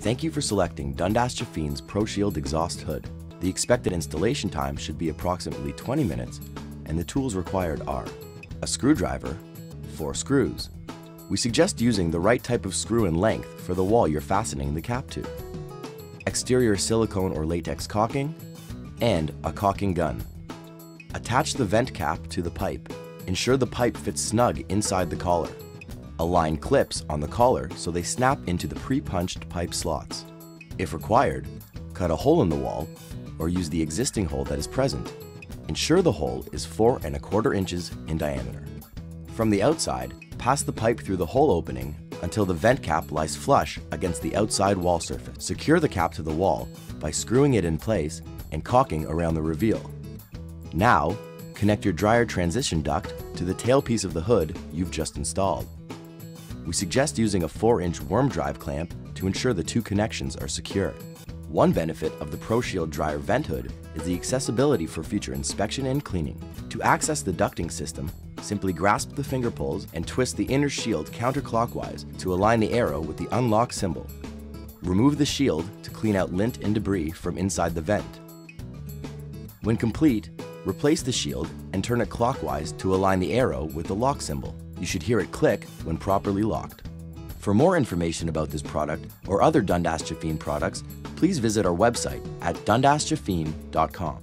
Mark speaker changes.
Speaker 1: Thank you for selecting Dundas Jafine's ProShield exhaust hood. The expected installation time should be approximately 20 minutes, and the tools required are a screwdriver, 4 screws. We suggest using the right type of screw and length for the wall you're fastening the cap to, exterior silicone or latex caulking, and a caulking gun. Attach the vent cap to the pipe. Ensure the pipe fits snug inside the collar. Align clips on the collar so they snap into the pre-punched pipe slots. If required, cut a hole in the wall or use the existing hole that is present. Ensure the hole is 4 1/4 inches in diameter. From the outside, pass the pipe through the hole opening until the vent cap lies flush against the outside wall surface. Secure the cap to the wall by screwing it in place and caulking around the reveal. Now, connect your dryer transition duct to the tailpiece of the hood you've just installed. We suggest using a 4-inch worm drive clamp to ensure the 2 connections are secure. One benefit of the ProShield dryer vent hood is the accessibility for future inspection and cleaning. To access the ducting system, simply grasp the finger pulls and twist the inner shield counterclockwise to align the arrow with the unlock symbol. Remove the shield to clean out lint and debris from inside the vent. When complete, replace the shield and turn it clockwise to align the arrow with the lock symbol. You should hear it click when properly locked. For more information about this product or other Dundas Jafine products, please visit our website at dundasjafine.com.